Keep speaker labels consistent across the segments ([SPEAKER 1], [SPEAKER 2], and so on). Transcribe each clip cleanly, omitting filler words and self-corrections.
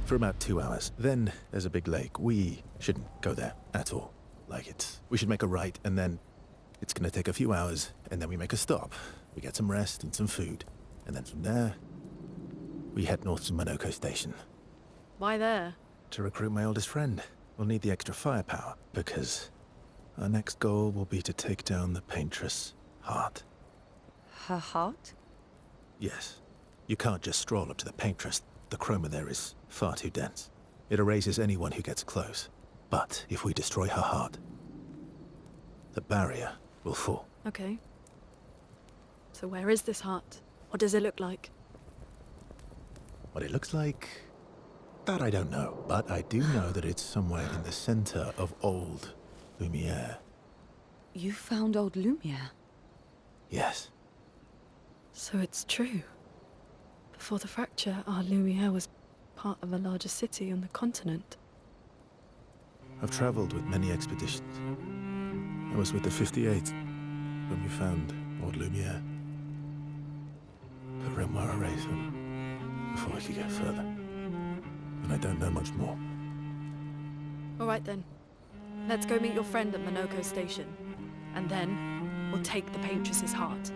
[SPEAKER 1] For about 2 hours. Then there's a big lake. We shouldn't go there at all. We should make a right, and then it's gonna take a few hours, and then we make a stop. We get some rest and some food. And then from there, we head north to Monoko Station.
[SPEAKER 2] Why there?
[SPEAKER 1] To recruit my oldest friend. We'll need the extra firepower, because our next goal will be to take down the Paintress' heart.
[SPEAKER 2] Her heart?
[SPEAKER 1] Yes. You can't just stroll up to the Paintress. The chroma there is far too dense. It erases anyone who gets close. But if we destroy her heart, the barrier will fall.
[SPEAKER 2] Okay. So where is this heart? What does it look like?
[SPEAKER 1] What it looks like, that I don't know. But I do know that it's somewhere in the center of old Lumiere.
[SPEAKER 2] You found old Lumiere?
[SPEAKER 1] Yes.
[SPEAKER 2] So it's true. Before the fracture, our Lumiere was part of a larger city on the continent.
[SPEAKER 1] I've traveled with many expeditions. I was with the 58 when we found old Lumiere. But Renoir erased them before we could get further. And I don't know much more.
[SPEAKER 2] All right then. Let's go meet your friend at Monoko Station. And then, we'll take the Paintress's heart.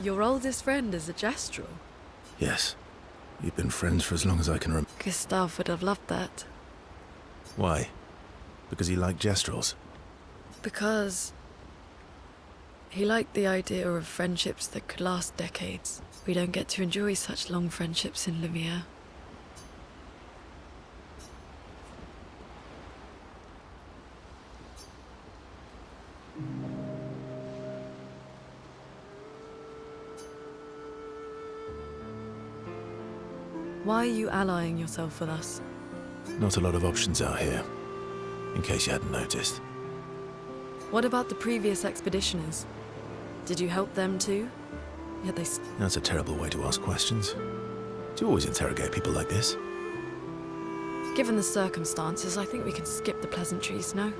[SPEAKER 2] Your oldest friend is a Gestrel.
[SPEAKER 1] Yes. You've been friends for as long as I can remember.
[SPEAKER 2] Gustav would have loved that.
[SPEAKER 1] Why? Because he liked Gestrels?
[SPEAKER 2] Because he liked the idea of friendships that could last decades. We don't get to enjoy such long friendships in Lumiere. Why are you allying yourself with us?
[SPEAKER 1] Not a lot of options out here, in case you hadn't noticed.
[SPEAKER 2] What about the previous expeditioners? Did you help them too? Yet they...
[SPEAKER 1] That's a terrible way to ask questions. Do you always interrogate people like this?
[SPEAKER 2] Given the circumstances, I think we can skip the pleasantries, no?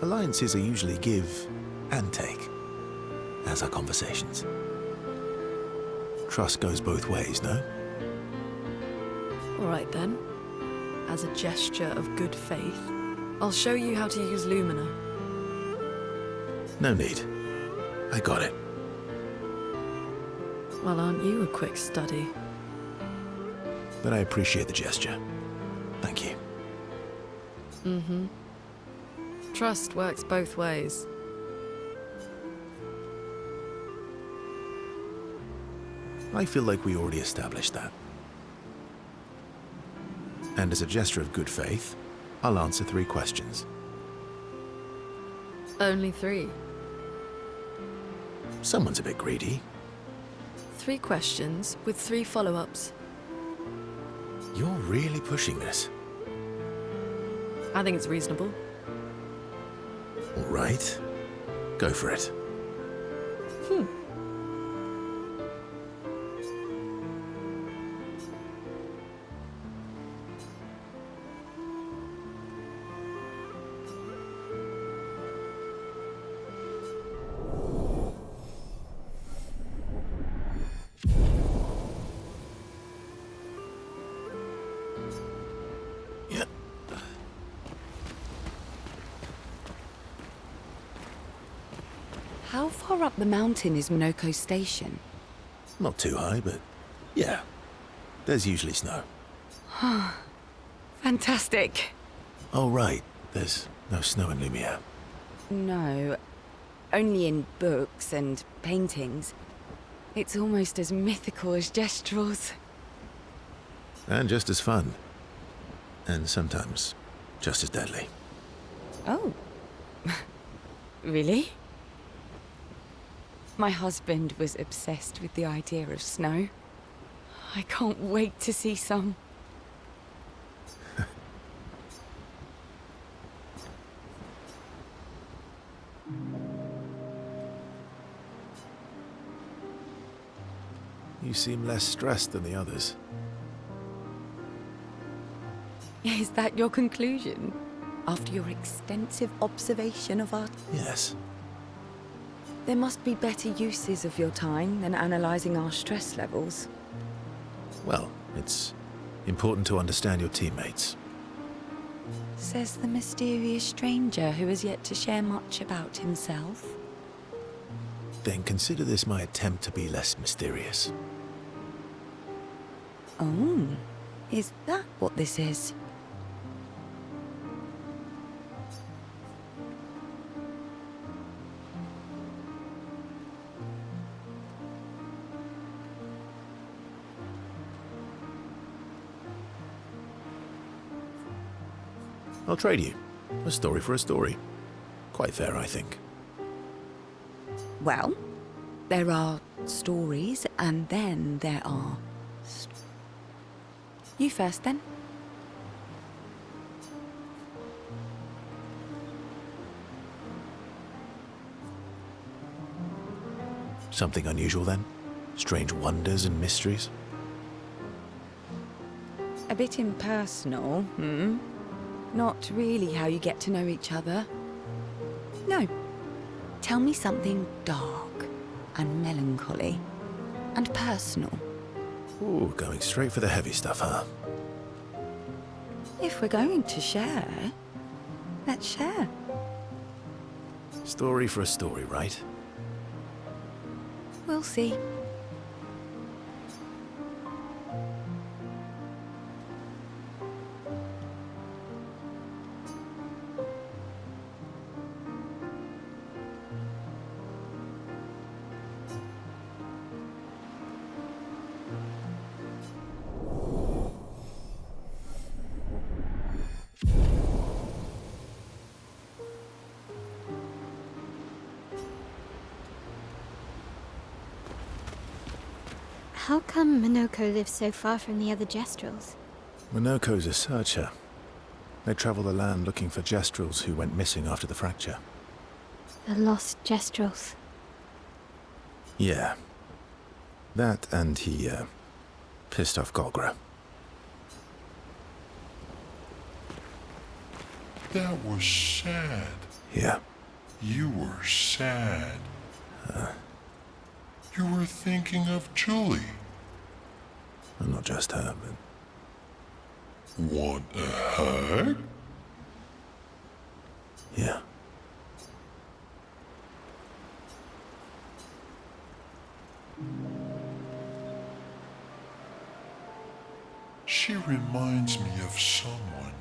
[SPEAKER 1] Alliances are usually give and take, as are conversations. Trust goes both ways, no?
[SPEAKER 2] All right then. As a gesture of good faith, I'll show you how to use Lumina.
[SPEAKER 1] No need. I got it.
[SPEAKER 2] Well, aren't you a quick study?
[SPEAKER 1] But I appreciate the gesture. Thank you.
[SPEAKER 2] Mm-hmm. Trust works both ways.
[SPEAKER 1] I feel like we already established that. And as a gesture of good faith, I'll answer 3 questions.
[SPEAKER 2] Only 3.
[SPEAKER 1] Someone's a bit greedy.
[SPEAKER 2] 3 questions with 3 follow-ups.
[SPEAKER 1] You're really pushing this.
[SPEAKER 2] I think it's reasonable.
[SPEAKER 1] All right. Go for it. Yeah.
[SPEAKER 3] How far up the mountain is Minoko Station?
[SPEAKER 1] Not too high, but yeah. There's usually snow.
[SPEAKER 3] Fantastic.
[SPEAKER 1] Oh, right. There's no snow in Lumiere.
[SPEAKER 3] No, only in books and paintings. It's almost as mythical as Gestrels.
[SPEAKER 1] And just as fun. And sometimes just as deadly.
[SPEAKER 3] Oh. Really? My husband was obsessed with the idea of snow. I can't wait to see some.
[SPEAKER 1] You seem less stressed than the others.
[SPEAKER 3] Is that your conclusion? After your extensive observation of our...
[SPEAKER 1] Yes.
[SPEAKER 3] There must be better uses of your time than analysing our stress levels.
[SPEAKER 1] Well, it's important to understand your teammates.
[SPEAKER 3] Says the mysterious stranger who has yet to share much about himself.
[SPEAKER 1] Then consider this my attempt to be less mysterious.
[SPEAKER 3] Oh, is that what this is?
[SPEAKER 1] I'll trade you. A story for a story. Quite fair, I think.
[SPEAKER 3] Well, there are stories, and then there are... You first, then.
[SPEAKER 1] Something unusual, then? Strange wonders and mysteries?
[SPEAKER 3] A bit impersonal, hmm? Not really how you get to know each other. No. Tell me something dark and melancholy and personal.
[SPEAKER 1] Ooh, going straight for the heavy stuff, huh?
[SPEAKER 3] If we're going to share, let's share.
[SPEAKER 1] Story for a story, right?
[SPEAKER 3] We'll see.
[SPEAKER 4] How come Minoko lives so far from the other Jestrels?
[SPEAKER 1] Minoko's a searcher. They travel the land looking for Jestrels who went missing after the fracture.
[SPEAKER 4] The lost Jestrels.
[SPEAKER 1] Yeah. That and he, pissed off Golgra.
[SPEAKER 5] That was sad.
[SPEAKER 1] Yeah.
[SPEAKER 5] You were sad. You were thinking of Julie.
[SPEAKER 1] And not just her, but...
[SPEAKER 5] Want a hug?
[SPEAKER 1] yeah.
[SPEAKER 5] She reminds me of someone.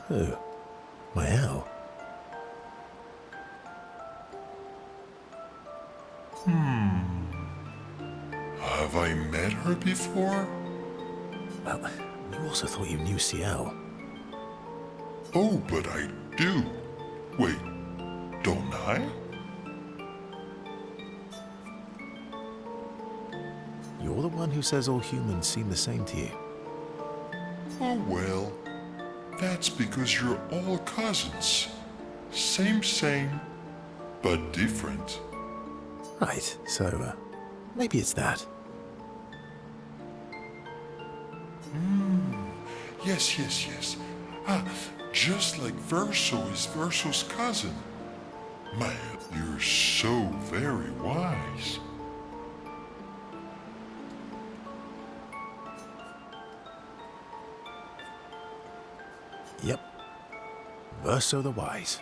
[SPEAKER 1] Who? Mael?
[SPEAKER 5] Have I met her before?
[SPEAKER 1] Well, you also thought you knew CL.
[SPEAKER 5] Oh, but I do. Wait, don't I?
[SPEAKER 1] You're the one who says all humans seem the same to you.
[SPEAKER 5] Oh well, that's because you're all cousins. Same, but different.
[SPEAKER 1] Right, so, maybe it's that.
[SPEAKER 5] Yes. Ah, just like Verso is Verso's cousin. Man, you're so very wise.
[SPEAKER 1] Yep. Verso the Wise.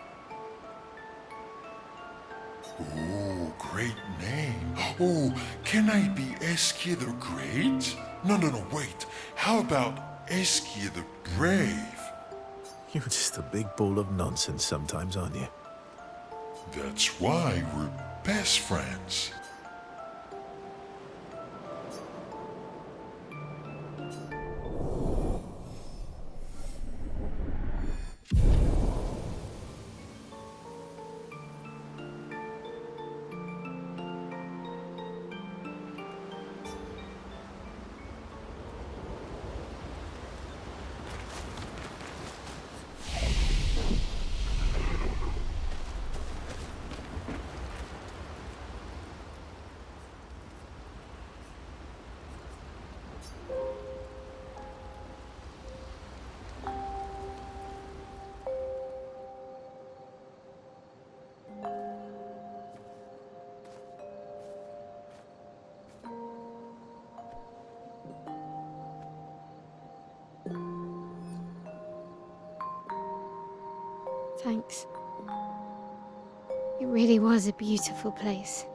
[SPEAKER 5] Oh, great name. Oh, can I be Eskia the Great? No, wait. How about Eskia the Brave?
[SPEAKER 1] You're just a big ball of nonsense sometimes, aren't you?
[SPEAKER 5] That's why we're best friends.
[SPEAKER 4] Thanks. It really was a beautiful place.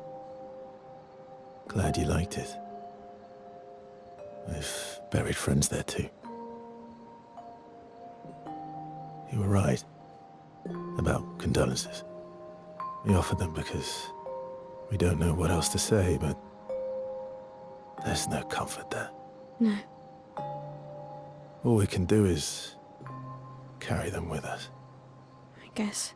[SPEAKER 1] Glad you liked it. I've buried friends there too. You were right about condolences. We offered them because we don't know what else to say, but there's no comfort there.
[SPEAKER 4] No.
[SPEAKER 1] All we can do is carry them with us.
[SPEAKER 4] I guess.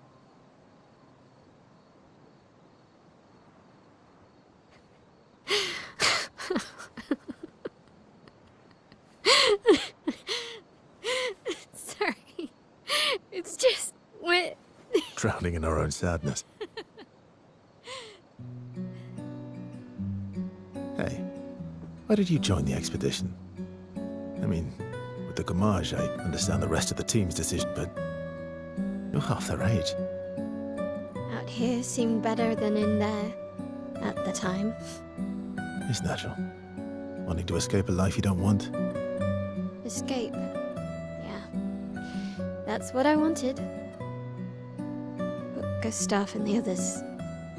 [SPEAKER 4] Sorry. It's just we're
[SPEAKER 1] Drowning in our own sadness. Hey, why did you join the expedition? I mean, with the Gommage, I understand the rest of the team's decision, but you're half their age.
[SPEAKER 4] out here seemed better than in there at the time.
[SPEAKER 1] It's natural. Wanting to escape a life you don't want.
[SPEAKER 4] Escape. Yeah. That's what I wanted. But Gustav and the others,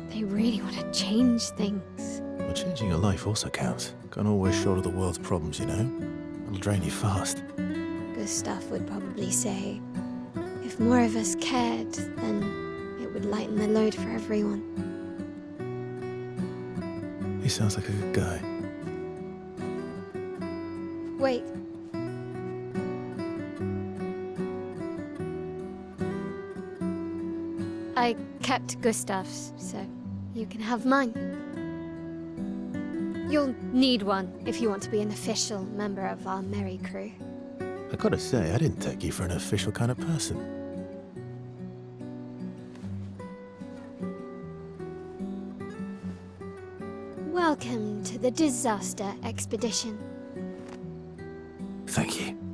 [SPEAKER 4] they really want to change things.
[SPEAKER 1] Well, changing your life also counts. Can't always shoulder the world's problems, you know? It'll drain you fast.
[SPEAKER 4] Gustav would probably say, if more of us cared, then it would lighten the load for everyone.
[SPEAKER 1] He sounds like a good guy.
[SPEAKER 4] Wait. I kept Gustav's, so you can have mine. You'll need one if you want to be an official member of our merry crew.
[SPEAKER 1] I gotta say, I didn't take you for an official kind of person.
[SPEAKER 4] Welcome to the disaster expedition.
[SPEAKER 1] Thank you.